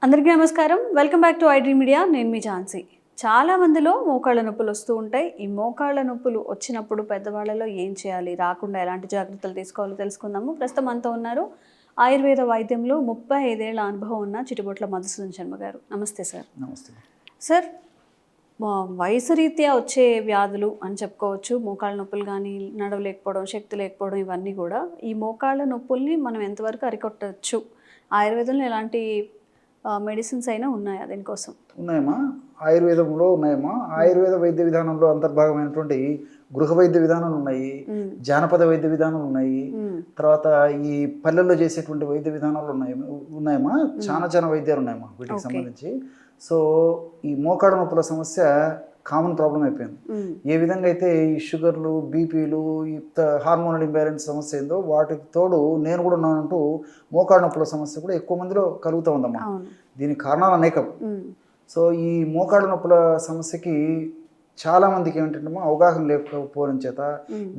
అందరికీ నమస్కారం. Welcome back to iDream media. నేను మీ ఝాన్సీ. చాలా మందిలో మోకాళ్ళ నొప్పులు వస్తూ ఉంటాయి. ఈ మోకాళ్ళ నొప్పులు వచ్చినప్పుడు పెద్దవాళ్ళలో ఏం చేయాలి, రాకుండా ఎలాంటి జాగ్రత్తలు తీసుకోవాలో తెలుసుకుందాము. ప్రస్తుతం మనతో ఉన్నారు ఆయుర్వేద వైద్యంలో 35 ఏళ్ల అనుభవం ఉన్న చిటిబొట్ల మధుసూదన్ శర్మ గారు. నమస్తే సార్. నమస్తే సార్, వయసు రీత్యా వచ్చే వ్యాధులు అని చెప్పుకోవచ్చు. మోకాళ్ళ నొప్పులు కానీ, నడవలేకపోవడం, శక్తి లేకపోవడం, ఇవన్నీ కూడా. ఈ మోకాళ్ళ నొప్పుల్ని మనం ఎంతవరకు అరికొట్టవచ్చు? ఆయుర్వేదంలో ఎలాంటి మెడిసిన్స్ అయినా ఉన్నాయా దీనికోసం? ఉన్నాయమ్మా, ఆయుర్వేదంలో ఉన్నాయమ్మా. ఆయుర్వేద వైద్య విధానంలో అంతర్భాగమైనటువంటి గృహ వైద్య విధానాలు ఉన్నాయి, జానపద వైద్య విధానాలు ఉన్నాయి, తర్వాత ఈ పల్లెల్లో చేసేటువంటి వైద్య విధానాలు ఉన్నాయమ్మా. చాలా వైద్యాలు ఉన్నాయమ్మా వీటికి సంబంధించి. సో ఈ మోకాళ్ళ నొప్పుల సమస్య కామన్ ప్రాబ్లం అయిపోయింది. ఏ విధంగా అయితే ఈ షుగర్లు, బీపీలు, ఈ హార్మోనల్ ఇంబ్యాలెన్స్ సమస్య ఏందో వాటికి తోడు నేను కూడా ఉన్నానంటూ మోకాళ్ళ నొప్పుల సమస్య కూడా ఎక్కువ మందిలో కలుగుతూ ఉందమ్మా. దీనికి కారణాలు అనేకం. సో ఈ మోకాళ్ళ నొప్పుల సమస్యకి చాలా మందికి ఏమిటంటే అవగాహన లేకపోవడం చేత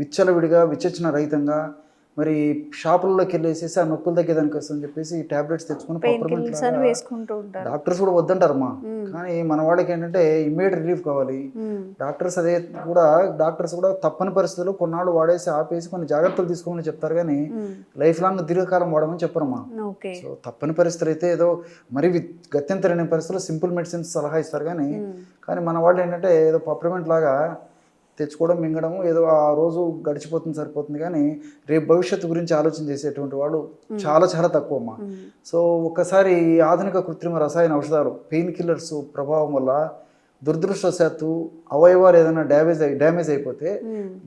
విచ్చలవిడిగా విచక్షణ రహితంగా మరి షాపుల్లోకి వెళ్ళేసేసి ఆ నొప్పులు తగ్గేదానికి వస్తుందని చెప్పేసి టాబ్లెట్స్ తెచ్చుకుని డాక్టర్స్ కూడా వద్దంటారమ్మా. కానీ మన వాళ్ళకి ఏంటంటే ఇమ్మీడియట్ రిలీఫ్ కావాలి. డాక్టర్స్ కూడా తప్పని పరిస్థితుల్లో కొన్నాళ్ళు వాడేసి ఆపేసి కొన్ని జాగ్రత్తలు తీసుకోమని చెప్తారు, కానీ లైఫ్ లాంగ్ దీర్ఘకాలం వాడమని చెప్పరమ్మా. సో తప్పని పరిస్థితులు అయితే ఏదో మరి గత్యంతరని పరిస్థితుల్లో సింపుల్ మెడిసిన్స్ సలహా ఇస్తారు, కానీ మన వాళ్ళు ఏంటంటే ఏదో పప్రిమెంట్ లాగా తెచ్చుకోవడం, మింగడం, ఏదో ఆ రోజు గడిచిపోతుంది, సరిపోతుంది, కానీ రేపు భవిష్యత్తు గురించి ఆలోచన చేసేటువంటి వాళ్ళు చాలా తక్కువ అమ్మా. సో ఒక్కసారి ఆధునిక కృత్రిమ రసాయన ఔషధాలు, పెయిన్ కిల్లర్స్ ప్రభావం వల్ల దురదృష్టవశాత్తు అవయవాలు ఏదైనా డ్యామేజ్ అయిపోతే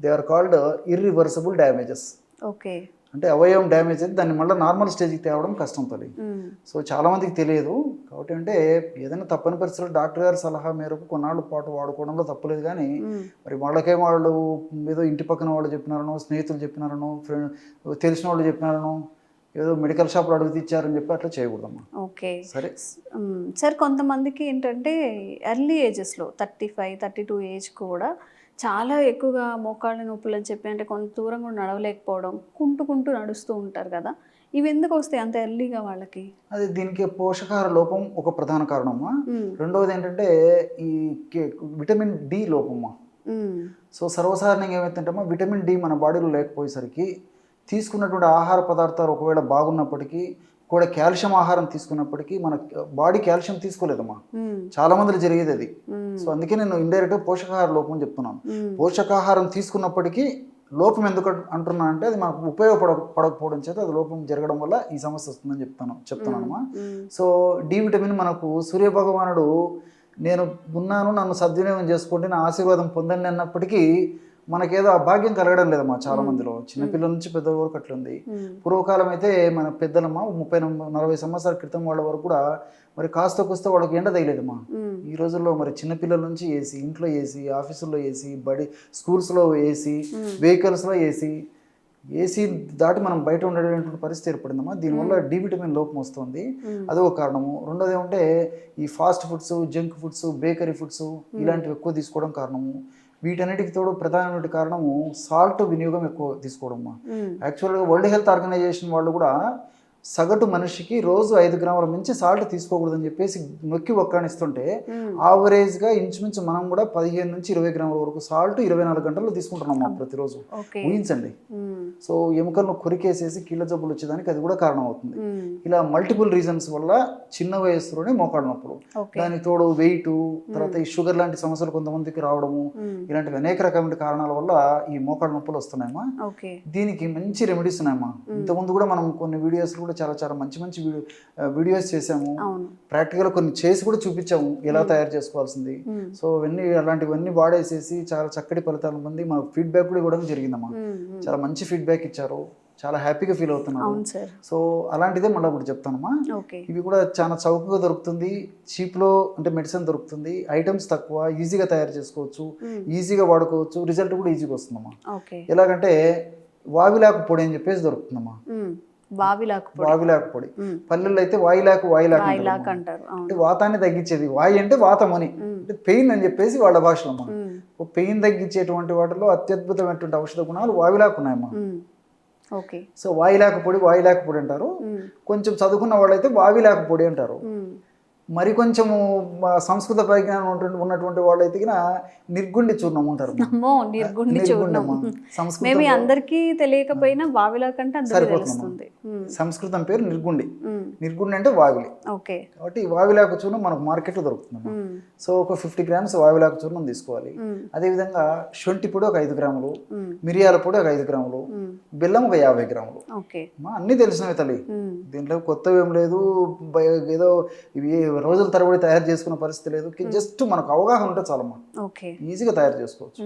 they are called irreversible damages. Okay, అంటే అవయవం డ్యామేజ్ అయితే దాన్ని మళ్ళీ నార్మల్ స్టేజ్కి తేవడం కష్టం తల్లి. సో చాలామందికి తెలియదు. కాబట్టి అంటే ఏదైనా తప్పని పరిస్థితుల్లో డాక్టర్ గారి సలహా మేరకు కొన్నాళ్ళ పాటు వాడుకోవడంలో తప్పలేదు, కానీ మరి వాళ్ళు ఏదో ఇంటి పక్కన వాళ్ళు చెప్పినారనో, స్నేహితులు చెప్పినారనో, తెలిసిన వాళ్ళు చెప్పినారనో, ఏదో మెడికల్ షాప్లో అడుగు తెచ్చారని చెప్పి అట్లా చేయకూడదమ్మా. ఓకే, సరే సార్. కొంతమందికి ఏంటంటే ఎర్లీ ఏజెస్లో 35, 32 ఏజ్ కూడా చాలా ఎక్కువగా మోకాళ్ళ నొప్పులు అని చెప్పి, అంటే కొంత దూరం కూడా నడవలేకపోవడం, కుంటూ నడుస్తూ ఉంటారు కదా. ఇవి ఎందుకు వస్తాయి అంత ఎర్లీగా వాళ్ళకి? అది దీనికి పోషకాహార లోపం ఒక ప్రధాన కారణమా. రెండవది ఏంటంటే ఈ విటమిన్ డి లోపమ్మా. సో సర్వసాధారణంగా ఏమైతుంటమ్మా, విటమిన్ డి మన బాడీలో లేకపోయేసరికి తీసుకున్నటువంటి ఆహార పదార్థాలు ఒకవేళ బాగున్నప్పటికీ కూడా కాల్షియం ఆహారం తీసుకున్నప్పటికీ మన బాడీ కాల్షియం తీసుకోలేదమ్మా. చాలా మందిలో జరిగేది అది. సో అందుకే నేను ఇండైరెక్ట్గా పోషకాహార లోపం చెప్తున్నాను. పోషకాహారం తీసుకున్నప్పటికీ లోపం ఎందుకు అంటున్నా అంటే అది మనకు ఉపయోగపడకపోవడం చేత అది లోపం జరగడం వల్ల ఈ సమస్య వస్తుందని చెప్తున్నానమ్మా. సో డి విటమిన్ మనకు సూర్యభగవానుడు నేను ఉన్నాను, నన్ను సద్వినియోగం చేసుకోండి, నా ఆశీర్వాదం పొందండి అన్నప్పటికీ మనకేదో ఆ భాగ్యం కలగడం లేదమ్మా. చాలా మందిలో చిన్నపిల్లల నుంచి పెద్ద వరకు అట్లుంది. పూర్వకాలం అయితే మన పెద్దలమ్మా 30-40 సంవత్సరాల క్రితం వాళ్ళ వరకు కూడా మరి కాస్త కూస్త వాళ్ళకి ఎండ తగిలేదమ్మా. ఈ రోజుల్లో మరి చిన్నపిల్లల నుంచి ఏసీ, ఇంట్లో ఏసీ, ఆఫీసుల్లో ఏసీ, స్కూల్స్లో ఏసీ, వెహికల్స్లో ఏసీ దాటి మనం బయట ఉండేటువంటి పరిస్థితి ఏర్పడిందమ్మా. దీనివల్ల డి విటమిన్ లోపం వస్తుంది, అదొక కారణము. రెండోది ఏమంటే ఈ fast foods, junk foods, bakery foods ఇలాంటివి ఎక్కువ తీసుకోవడం కారణము. వీటన్నిటికి తోడు ప్రధానమైన కారణము సాల్ట్ వినియోగం ఎక్కువ తీసుకోవడమ్మా. యాక్చువల్గా వరల్డ్ హెల్త్ ఆర్గనైజేషన్ వాళ్ళు కూడా సగటు మనిషికి రోజు 5 గ్రాముల మించి సాల్ట్ తీసుకోకూడదని చెప్పేసి నొక్కి ఒక్కానిస్తుంటే ఆవరేజ్గా ఇంచుమించు మనం కూడా 15 నుంచి 20 గ్రాముల వరకు సాల్ట్ 24 గంటల్లో తీసుకుంటున్నాం ప్రతిరోజు. ఊహించండి. సో ఎముకలను కొరికేసేసి కీళ్ళ జబ్బులు వచ్చేదానికి అది కూడా కారణం అవుతుంది. ఇలా మల్టిపుల్ రీజన్స్ వల్ల చిన్న వయసులోనే మోకాళ్ళ నొప్పులు, దానికి తోడు వెయిట్, తర్వాత ఈ షుగర్ లాంటి సమస్యలు కొంతమందికి రావడము, ఇలాంటివి అనేక రకమైన కారణాల వల్ల ఈ మోకాళ్ళ నొప్పులు వస్తున్నాయమ్మా. దీనికి మంచి రెమెడీస్ ఉన్నాయమ్మా. ఇంతకుముందు కూడా మనం కొన్ని వీడియోస్ కూడా చాలా మంచి వీడియోస్ చేసాము. ప్రాక్టికల్ కొన్ని చేసి కూడా చూపించాము ఎలా తయారు చేసుకోవాల్సింది. సో అలాంటివన్నీ వాడేసేసి చాలా చక్కటి ఫలితాలు పొంది మనకు ఫీడ్బ్యాక్ కూడా ఇవ్వడం జరిగిందమ్మా. చాలా మంచి ఫీడ్బ్యాక్ ఇచ్చారు, చాలా హ్యాపీగా ఫీల్ అవుతున్నాను. సో అలాంటిదే మళ్ళీ ఇప్పుడు చెప్తానమ్మా. ఇవి కూడా చాలా చౌకగా దొరుకుతుంది, చీప్లో అంటే మెడిసిన్ దొరుకుతుంది, ఐటమ్స్ తక్కువ, ఈజీగా తయారు చేసుకోవచ్చు, ఈజీగా వాడుకోవచ్చు, రిజల్ట్ కూడా ఈజీగా వస్తుందమ్మా. ఎలాగంటే వావిలాకు పొడి అని చెప్పేసి దొరుకుతుందమ్మా. వావిలాకు పొడి పల్లెల్లో అయితే వాయిలాకు అంటారు. అంటే వాతాన్ని తగ్గించేది, వాయి అంటే వాతం అని, అంటే పెయిన్ అని చెప్పేసి వాళ్ళ భాషలో అమ్మా. పెయిన్ తగ్గించేటువంటి వాటిలో అత్యద్భుతమైనటువంటి ఔషధ గుణాలు వావిలాకు ఉన్నాయమ్మా. సో వాయిలాకు పొడి అంటారు. కొంచెం చదువుకున్న వాళ్ళైతే వావిలాకు పొడి అంటారు. మరి కొంచెము సంస్కృత పరిజ్ఞానం ఉన్నటువంటి వాళ్ళు అయితే నిర్గుండి చూర్ణం ఉంటారు. అమ్మో, నిర్గుండి చూర్ణం. మేబీ అందరికీ తెలియకపోయినా వావిలా కంటే అందరికీ తెలుస్తుంది. సంస్కృతం పేరు నిర్గుండి. నిర్గుండి అంటే వావిలి. ఓకే. కాబట్టి ఈ వావిలాకు చూర్ణం మనకు మార్కెట్లో దొరుకుతుంది. సో ఒక 50 గ్రామ్స్ వావిలాకు చూర్ణం తీసుకోవాలి. అదేవిధంగా శొంఠి పొడి ఒక 5 గ్రాములు, మిరియాల పొడి ఒక 5 గ్రాములు, బెల్లం ఒక 50 గ్రాములు. అన్నీ తెలిసినవి తల్లి, దీంట్లో కొత్తవి ఏం లేదు. ఏదో ఇవి రోజుల తరబడి తయారు చేసుకున్న పరిస్థితి లేదు. జస్ట్ మనకు అవగాహన ఉంటే చాలమ్మా, ఈజీగా తయారు చేసుకోవచ్చు.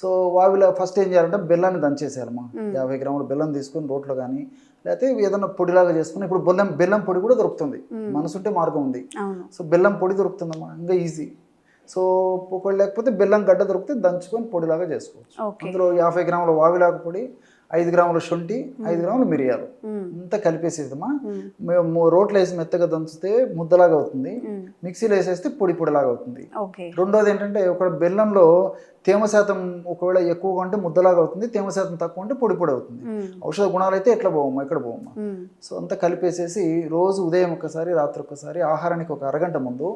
సో వావిలా ఫస్ట్ ఏం చేయాలంటే బెల్లాన్ని దంచేసేయాలమ్మా. 50 గ్రాములు బెల్లం తీసుకొని రోట్లో కానీ లేకపోతే ఏదైనా పొడిలాగా చేసుకుని, ఇప్పుడు బెల్లం పొడి కూడా దొరుకుతుంది, మనసుంటే మార్గం ఉంది. సో బెల్లం పొడి దొరుకుతుందమ్మా, ఇంకా ఈజీ. సో ఒకవేళ లేకపోతే బెల్లం గడ్డ దొరికితే దంచుకొని పొడిలాగా చేసుకోవచ్చు. అందులో 50 గ్రాముల వావిలాకు పొడి, 5 గ్రాముల శొంఠి, 5 గ్రాముల మిరియాలు అంతా కలిపేసేదమ్మా. మేము రోట్లో వేసి మెత్తగా దంచితే ముద్దలాగా అవుతుంది, మిక్సీలో వేసేస్తే పొడి పొడిలాగా అవుతుంది. రెండోది ఏంటంటే ఒక బెల్లంలో తేమ శాతం ఒకవేళ ఎక్కువగా ఉంటే ముద్దలాగా అవుతుంది, తేమ శాతం తక్కువ ఉంటే పొడి పొడి అవుతుంది. ఔషధ గుణాలు అయితే ఎట్లా పోవమ్మా, ఎక్కడ పోవమ్మా. సో అంతా కలిపేసేసి రోజు ఉదయం ఒకసారి, రాత్రి ఒకసారి, ఆహారానికి ఒక అరగంట ముందు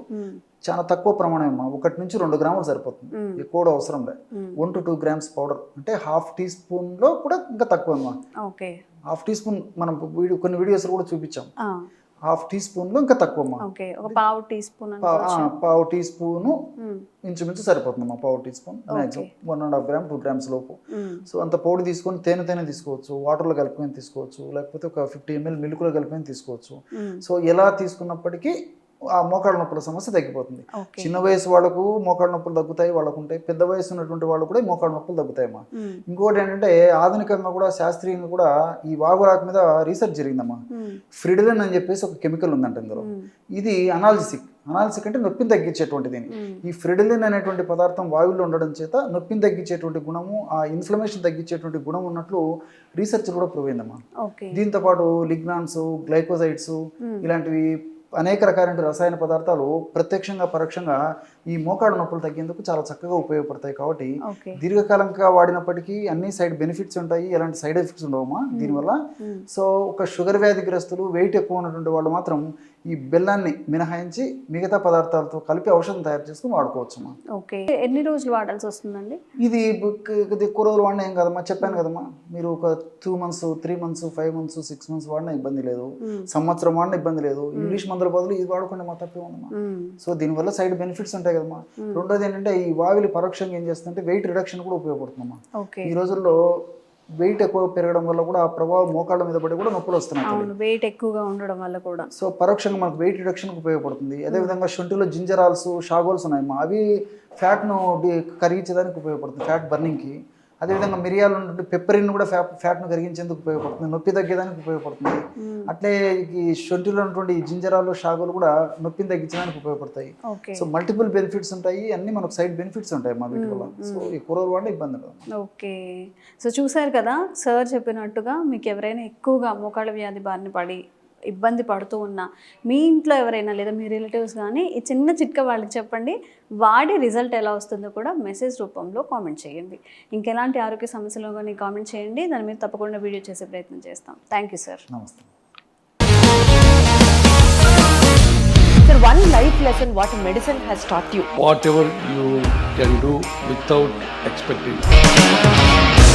చాలా తక్కువ ప్రమాణం అమ్మా, 1 నుంచి 2 గ్రాములు సరిపోతుంది, ఎక్కువ కూడా అవసరం లేదు. 1 to 2 grams పౌడర్ అంటే ½ టీ స్పూన్లో కూడా ఇంకా తక్కువ అమ్మా. ½ టీ స్పూన్ మనం కొన్ని వీడియోస్ కూడా చూపించాం. ½ టీ స్పూన్లో ఇంకా తక్కువ అమ్మా. పావు టీ స్పూను ఇంచుమించు సరిపోతుందమ్మా. ½ teaspoon maximum 1.5 gram 2 grams లోపు. సో అంత పౌడర్ తీసుకొని తేనె తీసుకోవచ్చు, వాటర్లో కలిపి తీసుకోవచ్చు, లేకపోతే ఒక 50 ml మిల్క్లో కలిపి తీసుకోవచ్చు. సో ఎలా తీసుకున్నప్పటికీ ఆ మోకాళ్ళ నొప్పుల సమస్య తగ్గిపోతుంది. చిన్న వయసు వాళ్ళకు మోకాళ్ళ నొప్పులు తగ్గుతాయి, వాళ్ళకు ఉంటాయి. పెద్ద వయసు ఉన్నటువంటి వాళ్ళు కూడా మోకాళ్ళ నొప్పులు తగ్గుతాయమ్మా. ఇంకోటి ఏంటంటే ఆధునికంగా కూడా శాస్త్రీయంగా కూడా ఈ వాగురాకు మీద రీసెర్చ్ జరిగిందమ్మా. ఫ్రిడిలిన్ అని చెప్పేసి ఒక కెమికల్ ఉందంట ఇందులో. ఇది అనాల్సిక్ అంటే నొప్పిని తగ్గించేటువంటిది. ఈ ఫ్రిడిలిన్ అనేటువంటి పదార్థం వాయువులో ఉండడం చేత నొప్పిని తగ్గించేటువంటి గుణము, ఆ ఇన్ఫ్లమేషన్ తగ్గించేటువంటి గుణం ఉన్నట్లు రీసెర్చ్ కూడా ప్రూవ్ అయిందమ్మా. దీంతో పాటు లిగ్నాన్స్, గ్లైకోజైడ్స్ ఇలాంటివి అనేక రకాలైన రసాయన పదార్థాలు ప్రత్యక్షంగా పరోక్షంగా ఈ మోకాళ్ళ నొప్పులు తగ్గేందుకు చాలా చక్కగా ఉపయోగపడతాయి. కాబట్టి దీర్ఘకాలంగా వాడినప్పటికీ అన్ని సైడ్ బెనిఫిట్స్ ఉంటాయి, ఎలాంటి సైడ్ ఎఫెక్ట్స్ ఉండవమ్మా దీనివల్ల. సో ఒక షుగర్ వ్యాధిగ్రస్తులు, వెయిట్ ఎక్కువ ఉన్నటువంటి వాళ్ళు మాత్రం ఈ బెల్లాన్ని మినహాయించి మిగతా పదార్థాలతో కలిపి ఔషధం తయారు చేసుకుని వాడుకోవచ్చమ్మా. ఎన్ని రోజులు వాడాల్సి వస్తుందండి ఇది? ఎక్కువ రోజులు వాడినా ఏం కదమ్మా, చెప్పాను కదమ్మా, మీరు ఒక 2 months, 3 months, 5 months, 6 months వాడినా ఇబ్బంది లేదు, సంవత్సరం వాడినా ఇబ్బంది లేదు. ఇంగ్లీష్ మందుల బదులు ఇది వాడుకుంటే మా తప్పే ఉందమ్మా. సో దీనివల్ల సైడ్ బెనిఫిట్స్ ఉంటాయి కదమ్మా. రెండోది ఏంటంటే ఈ వావిలి పరోక్షంగా ఏం చేస్తుందంటే వెయిట్ రిడక్షన్ కూడా ఉపయోగపడుతుందమ్మా. ఈ రోజుల్లో వెయిట్ ఎక్కువ పెరగడం వల్ల కూడా ఆ ప్రభావం మోకాళ్ళ మీద పడి కూడా నొప్పులు వస్తున్నాయి, వెయిట్ ఎక్కువగా ఉండడం వల్ల కూడా. సో పరోక్షంగా మనకు వెయిట్ రిడక్షన్కి ఉపయోగపడుతుంది. అదేవిధంగా శొంఠిలో జింజరాల్స్, షాగోల్స్ ఉన్నాయమ్మా, అవి ఫ్యాట్ను కరిగించడానికి ఉపయోగపడుతుంది, ఫ్యాట్ బర్నింగ్కి. అదేవిధంగా మిరియాలు ఉన్నటువంటి పెప్పరిన్ కూడా ఫ్యాట్ను కరిగించేందుకు ఉపయోగపడుతుంది, నొప్పి తగ్గేదానికి ఉపయోగపడుతుంది. అట్లే ఈ శొంఠిలో ఉన్నటువంటి జింజరాలు, షాగోలు కూడా నొప్పిని తగ్గించడానికి ఉపయోగపడతాయి. సో మల్టిపుల్ బెనిఫిట్స్ ఉంటాయి, అన్ని మనకు సైడ్ బెనిఫిట్స్ ఉంటాయి మా వీటి వల్ల. సో ఈ కూరలు వాడిన ఇబ్బంది లేదు. ఓకే. సో చూసారు కదా సార్ చెప్పినట్టుగా, మీకు ఎవరైనా ఎక్కువగా మోకాళ్ళ వ్యాధి బారిన పడి ఇబ్బంది పడుతూ ఉన్నా, మీ ఇంట్లో ఎవరైనా లేదా మీ రిలేటివ్స్ కానీ ఈ చిన్న చిట్కా వాళ్ళకి చెప్పండి, వాడి రిజల్ట్ ఎలా వస్తుందో కూడా మెసేజ్ రూపంలో కామెంట్ చేయండి. ఇంకెలాంటి ఆరోగ్య సమస్యలు కానీ కామెంట్ చేయండి, దాని మీద తప్పకుండా వీడియో చేసే ప్రయత్నం చేస్తాం. Thank you sir. నమస్తే. Sir, one life lesson what medicine has taught you. Whatever you can do without expecting.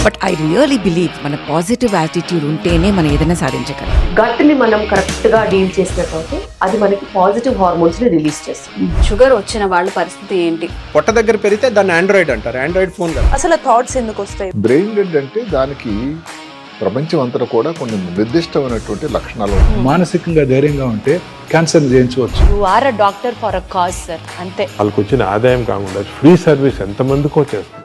But I really believe మన పాజిటివ్ యాటిట్యూడ్ ఉంటేనే మనం ఏదైనా సాధించగలం. గట్ని మనం కరెక్ట్గా డీల్ చేసినట్లయితే అది మనకి పాజిటివ్ హార్మోన్స్ని రిలీజ్ చేస్తుంది. షుగర్ వచ్చిన వాళ్ళ పరిస్థితి ఏంటి? పొట్ట దగ్గర పెరిగితే దాన్ని ఆండ్రాయిడ్ అంటారు, ఆండ్రాయిడ్ ఫోన్ కదా. అసలు థాట్స్ ఎందుకు వస్తాయి? బ్రెయిన్ డెడ్ అంటే దానికి ప్రపంచం అంతా కూడా కొన్ని నిర్దిష్టమైనటువంటి లక్షణాలు. మానసికంగా ధైర్యంగా ఉంటే క్యాన్సర్ జయించవచ్చు. You are a doctor for a cause sir, అంతే. వాళ్ళకి వచ్చిన ఆదాయం కాకుండా ఫ్రీ సర్వీస్ ఎంతమందికో చేస్తారు.